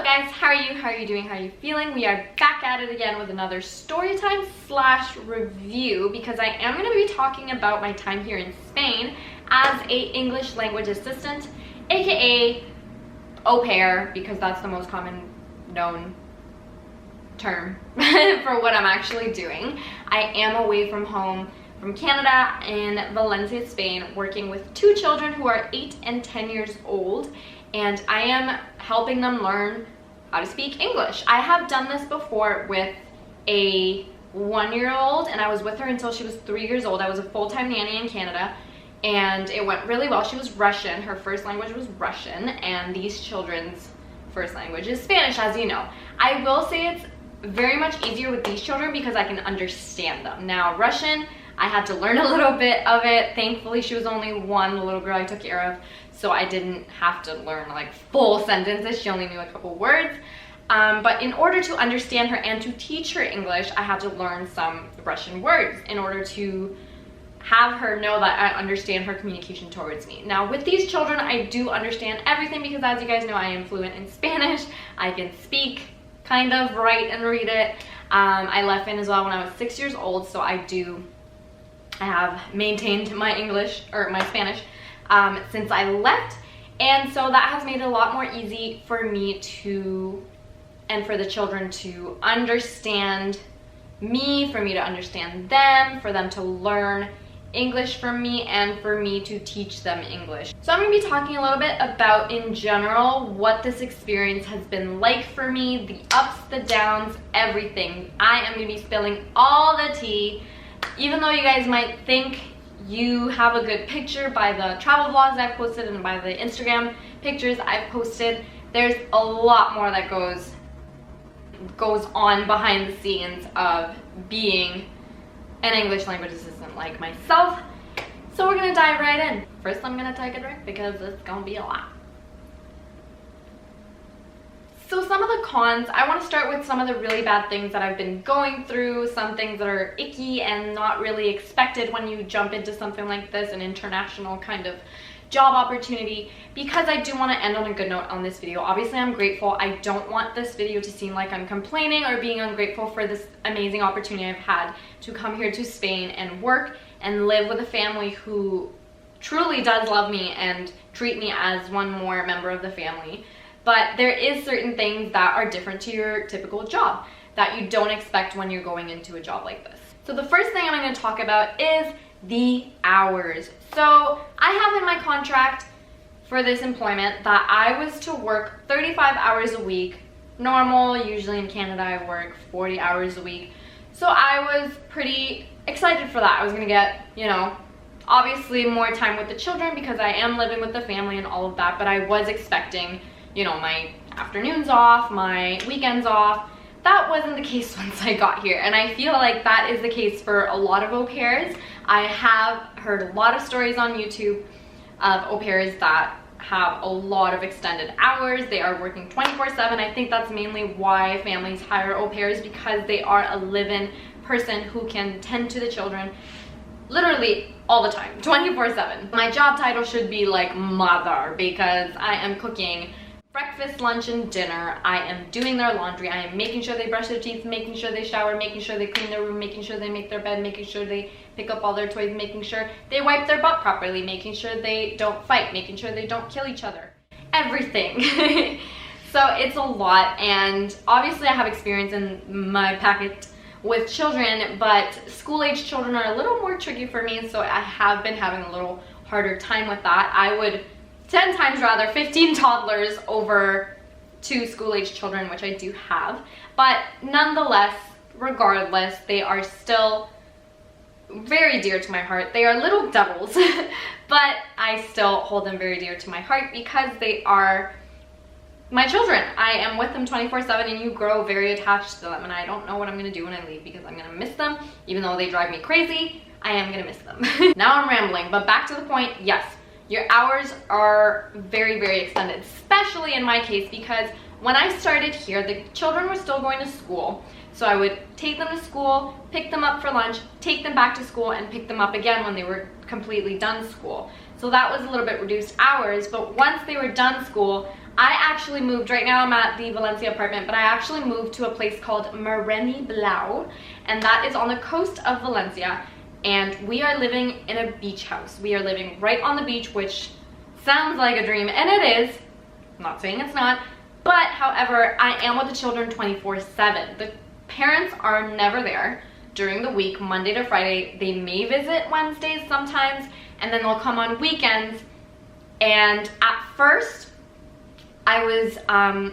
guys, how are you? How are you doing? How are you feeling? We are back at it again with another story time slash review because I am going to be talking about my time here in Spain as a English language assistant, aka au pair, because that's the most common known term for what I'm actually doing. I am away from home from Canada in Valencia, Spain, working with two children who are 8 and 10 years old, and I am helping them learn how to speak English. I have done this before with a 1-year-old, and I was with her until she was 3 years old. I was a full-time nanny in Canada, and it went really well. She was Russian. Her first language was Russian, and these children's first language is Spanish, as you know. I will say it's very much easier with these children because I can understand them. Now, Russian, I had to learn a little bit of it. Thankfully, she was only one, the little girl I took care of, so I didn't have to learn like full sentences. She only knew a couple words. But in order to understand her and to teach her English, I had to learn some Russian words in order to have her know that I understand her communication towards me. Now, with these children, I do understand everything because, as you guys know, I am fluent in Spanish. I can speak, kind of, write and read it. I left Spain as well when I was 6 years old, so I have maintained my English, or my Spanish, since I left, and so that has made it a lot more easy for me to, and for the children to understand me, for me to understand them, for them to learn English from me, and for me to teach them English. So I'm going to be talking a little bit about, in general, what this experience has been like for me, the ups, the downs, everything. I am going to be spilling all the tea. Even though you guys might think you have a good picture by the travel vlogs I've posted and by the Instagram pictures I've posted, there's a lot more that goes on behind the scenes of being an English language assistant like myself. So we're gonna dive right in. First, I'm gonna take a drink because it's gonna be a lot. So some of the cons, I want to start with some of the really bad things that I've been going through, some things that are icky and not really expected when you jump into something like this, an international kind of job opportunity, because I do want to end on a good note on this video. Obviously, I'm grateful. I don't want this video to seem like I'm complaining or being ungrateful for this amazing opportunity I've had to come here to Spain and work and live with a family who truly does love me and treat me as one more member of the family. But there is certain things that are different to your typical job that you don't expect when you're going into a job like this. So the first thing I'm going to talk about is the hours. So I have in my contract for this employment that I was to work 35 hours a week. Normal, usually in Canada I work 40 hours a week. So I was pretty excited for that. I was going to get, you know, obviously more time with the children because I am living with the family and all of that, but I was expecting, you know, my afternoons off, my weekends off. That wasn't the case once I got here, and I feel like that is the case for a lot of au pairs. I have heard a lot of stories on YouTube of au pairs that have a lot of extended hours. They are working 24/7. I think that's mainly why families hire au pairs, because they are a live-in person who can tend to the children literally all the time, 24/7. My job title should be like mother, because I am cooking breakfast, lunch, and dinner. I am doing their laundry. I am making sure they brush their teeth, making sure they shower, making sure they clean their room, making sure they make their bed, making sure they pick up all their toys, making sure they wipe their butt properly, making sure they don't fight, making sure they don't kill each other. Everything. So it's a lot, and obviously I have experience in my packet with children, but school-age children are a little more tricky for me, so I have been having a little harder time with that. I would 10 times rather 15 toddlers over 2 school-age children, which I do have. But nonetheless, regardless, they are still very dear to my heart. They are little devils, but I still hold them very dear to my heart because they are my children. I am with them 24/7, and you grow very attached to them, and I don't know what I'm gonna do when I leave because I'm gonna miss them. Even though they drive me crazy, I am gonna miss them. Now I'm rambling, but back to the point. Yes, your hours are very, very extended, especially in my case, because when I started here, the children were still going to school. So I would take them to school, pick them up for lunch, take them back to school, and pick them up again when they were completely done school. So that was a little bit reduced hours, but once they were done school, I actually moved, right now I'm at the Valencia apartment, but I actually moved to a place called Blau, and that is on the coast of Valencia, and we are living in a beach house. We are living right on the beach, which sounds like a dream, and it is. I'm not saying it's not, but however, I am with the children 24/7. The parents are never there during the week, Monday to Friday. They may visit Wednesdays sometimes, and then they'll come on weekends. And at first, I was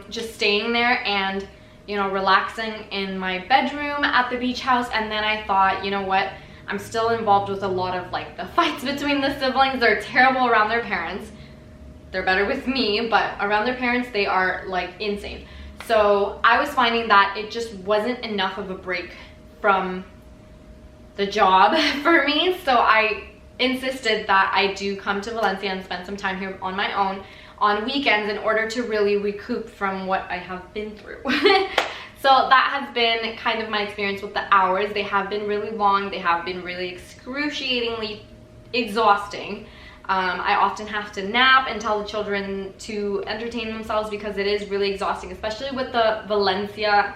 just staying there and, you know, relaxing in my bedroom at the beach house. And then I thought, you know what, I'm still involved with a lot of like the fights between the siblings. They're terrible around their parents. They're better with me, but around their parents, they are like insane. So I was finding that it just wasn't enough of a break from the job for me. So I insisted that I do come to Valencia and spend some time here on my own on weekends in order to really recoup from what I have been through. So that has been kind of my experience with the hours. They have been really long. They have been really excruciatingly exhausting. I often have to nap and tell the children to entertain themselves because it is really exhausting, especially with the Valencia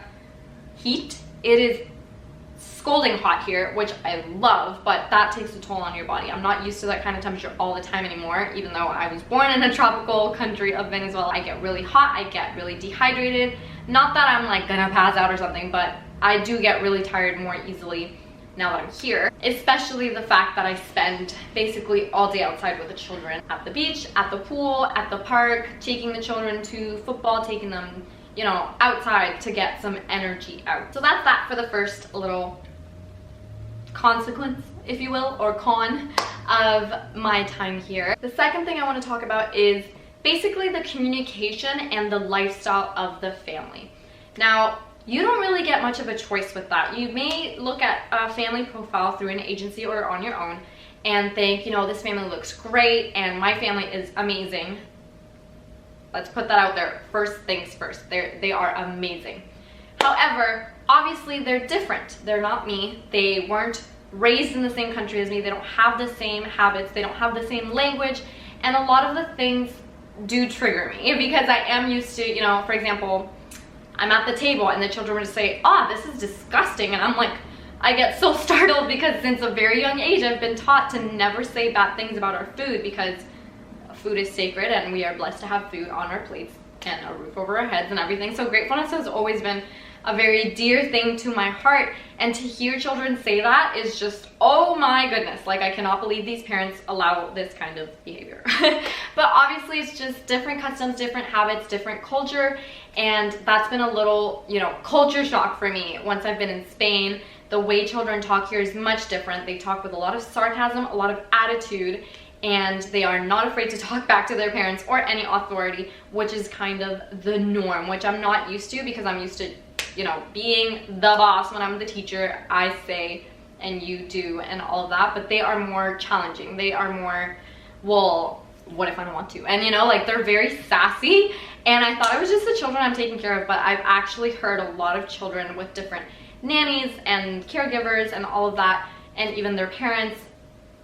heat. It is scalding hot here, which I love, but that takes a toll on your body. I'm not used to that kind of temperature all the time anymore. Even though I was born in a tropical country of Venezuela, I get really hot, I get really dehydrated. Not that I'm like gonna pass out or something, but I do get really tired more easily now that I'm here. Especially the fact that I spend basically all day outside with the children, at the beach, at the pool, at the park, taking the children to football, taking them, you know, outside to get some energy out. So that's that for the first little consequence, if you will, or con of my time here. The second thing I want to talk about is basically the communication and the lifestyle of the family. Now, you don't really get much of a choice with that. You may look at a family profile through an agency or on your own and think, you know, this family looks great and my family is amazing. Let's put that out there. First things first, they are amazing. However, obviously they're different. They're not me. They weren't raised in the same country as me. They don't have the same habits. They don't have the same language. And a lot of the things do trigger me because I am used to, you know, for example, I'm at the table and the children would say, "Ah, this is disgusting." And I'm like, I get so startled because since a very young age, I've been taught to never say bad things about our food because food is sacred and we are blessed to have food on our plates and a roof over our heads and everything. So gratefulness has always been a very dear thing to my heart, and to hear children say that is just, oh my goodness, like I cannot believe these parents allow this kind of behavior. But obviously it's just different customs, different habits, different culture, and that's been a little, you know, culture shock for me. Once I've been in Spain, the way children talk here is much different. They talk with a lot of sarcasm, a lot of attitude, and they are not afraid to talk back to their parents or any authority, which is kind of the norm, which I'm not used to because I'm used to, you know, being the boss. When I'm the teacher, I say and you do and all of that, but they are more challenging. They are more, well, what if I don't want to? And you know, like they're very sassy, and I thought it was just the children I'm taking care of, but I've actually heard a lot of children with different nannies and caregivers and all of that, and even their parents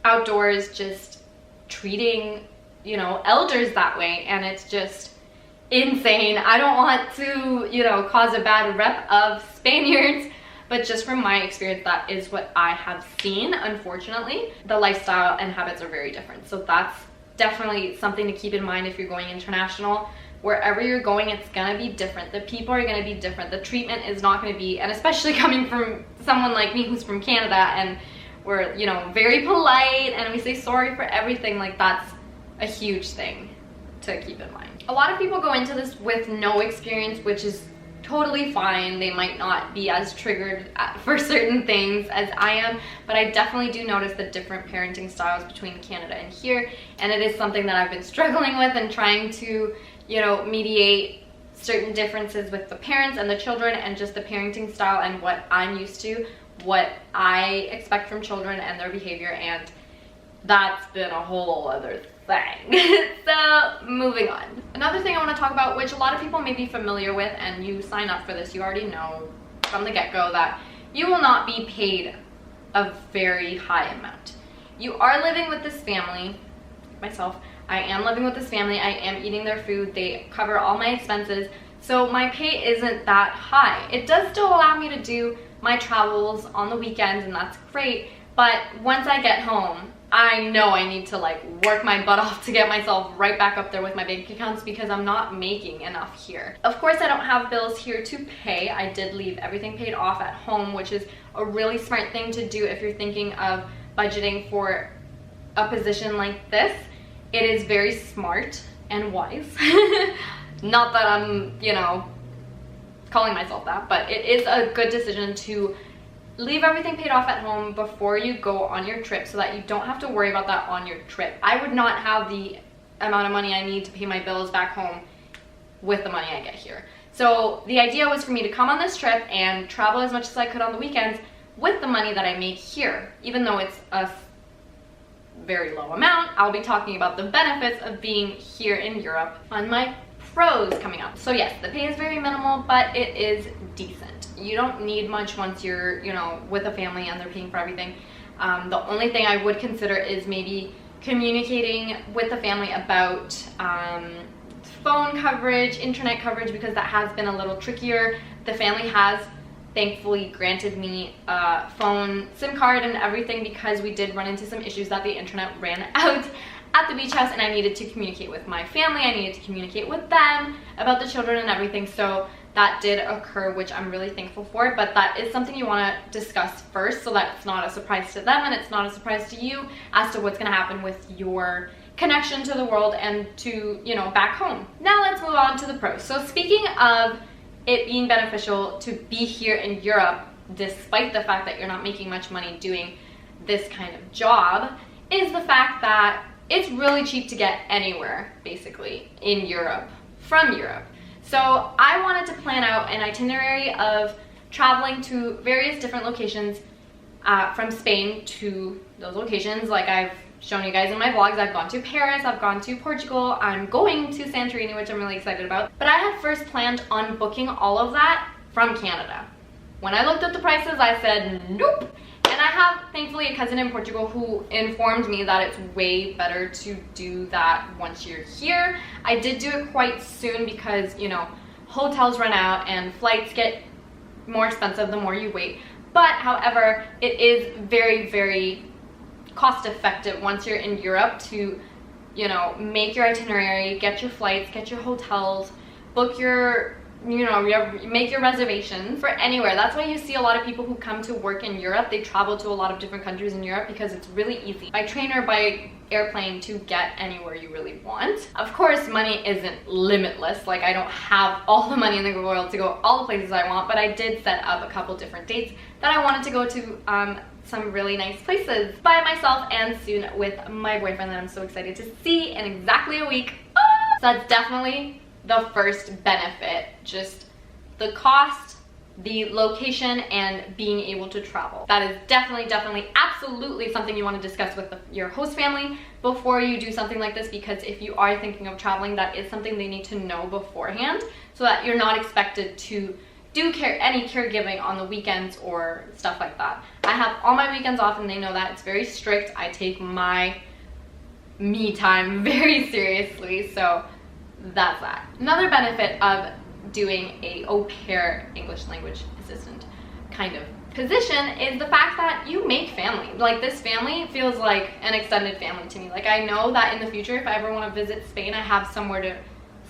outdoors just treating, you know, elders that way, and it's just insane. I don't want to, you know, cause a bad rep of Spaniards, but just from my experience, that is what I have seen. Unfortunately, the lifestyle and habits are very different. So that's definitely something to keep in mind if you're going international. Wherever you're going, it's gonna be different. The people are gonna be different. The treatment is not gonna be, and especially coming from someone like me who's from Canada, and we're, you know, very polite and we say sorry for everything. Like that's a huge thing to keep in mind. A lot of people go into this with no experience, which is totally fine. They might not be as triggered for certain things as I am, but I definitely do notice the different parenting styles between Canada and here, and it is something that I've been struggling with and trying to, you know, mediate certain differences with the parents and the children and just the parenting style and what I'm used to, what I expect from children and their behavior, and that's been a whole other thing. So moving on. Another thing I want to talk about, which a lot of people may be familiar with, and you sign up for this, you already know from the get-go that you will not be paid a very high amount. You are living with this family, myself, I am living with this family. I am eating their food. They cover all my expenses. So my pay isn't that high. It does still allow me to do my travels on the weekends, and that's great. But once I get home, I know I need to like work my butt off to get myself right back up there with my bank accounts because I'm not making enough here. Of course, I don't have bills here to pay. I did leave everything paid off at home, which is a really smart thing to do if you're thinking of budgeting for a position like this. It is very smart and wise. Not that I'm, you know, calling myself that, but it is a good decision to leave everything paid off at home before you go on your trip so that you don't have to worry about that on your trip. I would not have the amount of money I need to pay my bills back home with the money I get here. So the idea was for me to come on this trip and travel as much as I could on the weekends with the money that I make here. Even though it's a very low amount, I'll be talking about the benefits of being here in Europe on my pros coming up. So yes, the pay is very minimal, but it is decent. You don't need much once you're, you know, with a family and they're paying for everything. The only thing I would consider is maybe communicating with the family about phone coverage, internet coverage, because that has been a little trickier. The family has thankfully granted me a phone SIM card and everything because we did run into some issues that the internet ran out at the beach house, and I needed to communicate with my family. I needed to communicate with them about the children and everything. So that did occur, which I'm really thankful for, but that is something you want to discuss first so that it's not a surprise to them and it's not a surprise to you as to what's going to happen with your connection to the world and to, you know, back home. Now let's move on to the pros. So speaking of it being beneficial to be here in Europe, despite the fact that you're not making much money doing this kind of job, is the fact that it's really cheap to get anywhere, basically, in Europe, from Europe. So I wanted to plan out an itinerary of traveling to various different locations from Spain to those locations. Like I've shown you guys in my vlogs, I've gone to Paris, I've gone to Portugal, I'm going to Santorini, which I'm really excited about. But I had first planned on booking all of that from Canada. When I looked at the prices, I said, nope. And I have, thankfully, a cousin in Portugal who informed me that it's way better to do that once you're here. I did do it quite soon because, you know, hotels run out and flights get more expensive the more you wait. But, however, it is very, very cost effective once you're in Europe to, you know, make your itinerary, get your flights, get your hotels, book your, you know, make your reservations for anywhere. That's why you see a lot of people who come to work in Europe, they travel to a lot of different countries in Europe because it's really easy by train or by airplane to get anywhere you really want. Of course, money isn't limitless. Like I don't have all the money in the world to go all the places I want, but I did set up a couple different dates that I wanted to go to some really nice places by myself and soon with my boyfriend that I'm so excited to see in exactly a week. So that's definitely the first benefit, just the cost, the location, and being able to travel. That is definitely, absolutely something you want to discuss with your host family before you do something like this, because if you are thinking of traveling, that is something they need to know beforehand so that you're not expected to do any caregiving on the weekends or stuff like that. I have all my weekends off and they know that. It's very strict. I take my me time very seriously, so that's that. Another benefit of doing a au pair English language assistant kind of position is the fact that you make family. Like this family feels like an extended family to me. Like I know that in the future if I ever want to visit Spain, I have somewhere to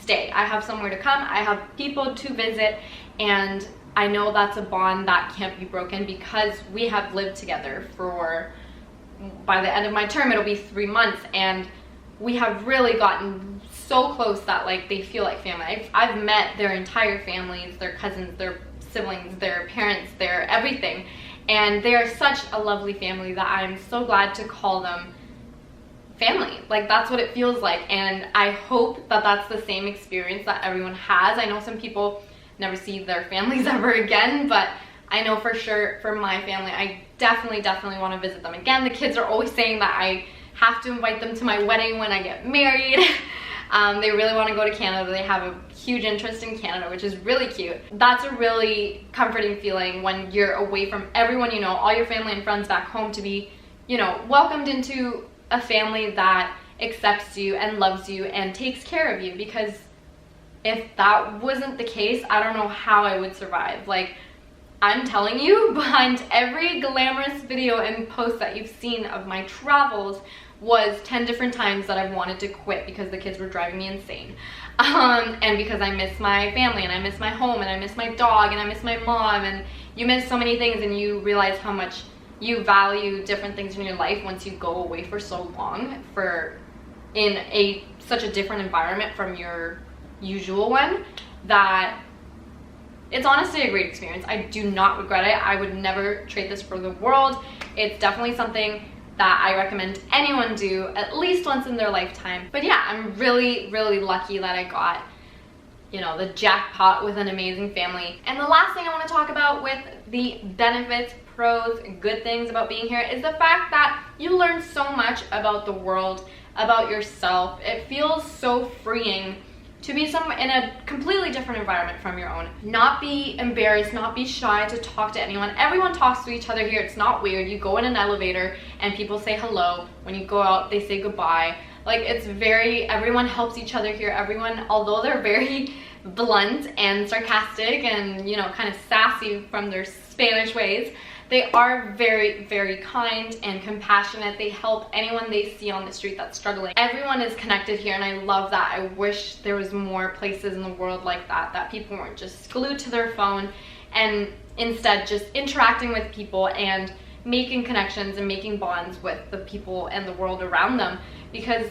stay. I have somewhere to come. I have people to visit, and I know that's a bond that can't be broken because we have lived together for, by the end of my term, it'll be 3 months, and we have really gotten so close that like they feel like family. I've met their entire families, their cousins, their siblings, their parents, their everything, and they are such a lovely family that I'm so glad to call them family. Like that's what it feels like, and I hope that that's the same experience that everyone has. I know some people never see their families ever again, but I know for sure for my family, I definitely want to visit them again. The kids are always saying that I have to invite them to my wedding when I get married. They really want to go to Canada. They have a huge interest in Canada, which is really cute. That's a really comforting feeling when you're away from everyone you know, all your family and friends back home, to be, you know, welcomed into a family that accepts you and loves you and takes care of you, because if that wasn't the case, I don't know how I would survive. Like, I'm telling you, behind every glamorous video and post that you've seen of my travels was 10 different times that I've wanted to quit because the kids were driving me insane. And because I miss my family, and I miss my home, and I miss my dog, and I miss my mom, and you miss so many things, and you realize how much you value different things in your life once you go away for so long in such a different environment from your usual one, that it's honestly a great experience. I do not regret it. I would never trade this for the world. It's definitely something that I recommend anyone do at least once in their lifetime. But yeah, I'm really, really lucky that I got, you know, the jackpot with an amazing family. And the last thing I want to talk about with the benefits, pros, good things about being here is the fact that you learn so much about the world, about yourself. It feels so freeing to be somewhere in a completely different environment from your own. Not be embarrassed, not be shy to talk to anyone. Everyone talks to each other here. It's not weird. You go in an elevator and people say hello. When you go out, they say goodbye. Like, it's everyone helps each other here. Everyone, although they're very blunt and sarcastic and, you know, kind of sassy from their Spanish ways, they are very, very kind and compassionate. They help anyone they see on the street that's struggling. Everyone is connected here, and I love that. I wish there was more places in the world like that people weren't just glued to their phone and instead just interacting with people and making connections and making bonds with the people and the world around them, because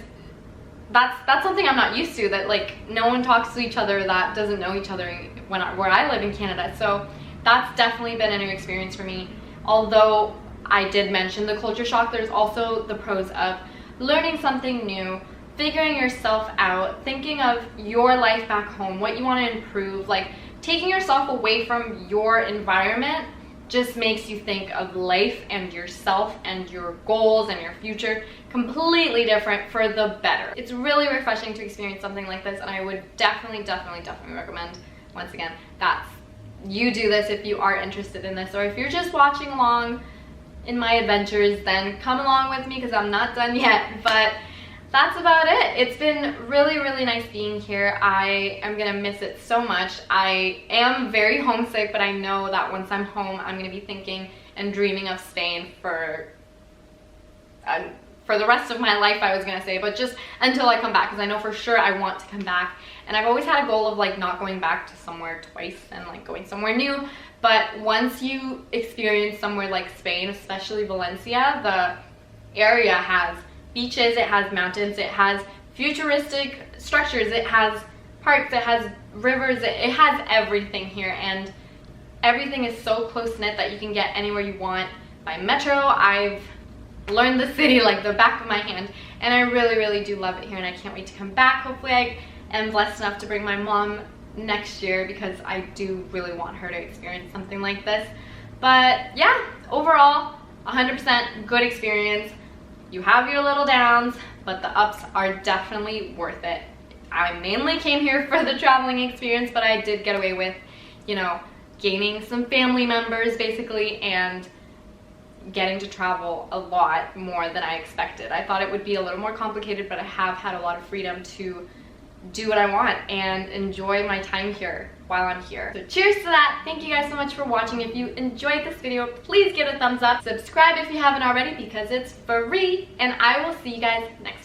that's something I'm not used to, that like no one talks to each other that doesn't know each other where I live in Canada. So that's definitely been a new experience for me. Although I did mention the culture shock, there's also the pros of learning something new, figuring yourself out, thinking of your life back home, what you want to improve. Like, taking yourself away from your environment just makes you think of life and yourself and your goals and your future completely different for the better. It's really refreshing to experience something like this, and I would definitely recommend, once again, that you do this if you are interested in this, or if you're just watching along in my adventures, then come along with me because I'm not done yet. But that's about it. It's been really, really nice being here. I am gonna miss it so much. I am very homesick, but I know that once I'm home, I'm gonna be thinking and dreaming of Spain for the rest of my life, I was gonna say, but just until I come back, because I know for sure I want to come back. And I've always had a goal of like not going back to somewhere twice and like going somewhere new. But once you experience somewhere like Spain, especially Valencia, the area has beaches, it has mountains, it has futuristic structures, it has parks, it has rivers, it has everything here, and everything is so close-knit that you can get anywhere you want by metro. I've learned the city like the back of my hand, and I really, really do love it here, and I can't wait to come back. Hopefully I am blessed enough to bring my mom next year, because I do really want her to experience something like this. But yeah, overall 100% good experience. You have your little downs, but the ups are definitely worth it. I mainly came here for the traveling experience, but I did get away with, you know, gaining some family members basically, and getting to travel a lot more than I expected. I thought it would be a little more complicated, but I have had a lot of freedom to do what I want and enjoy my time here while I'm here. So cheers to that. Thank you guys so much for watching. If you enjoyed this video, please give it a thumbs up. Subscribe if you haven't already, because it's free, and I will see you guys next time.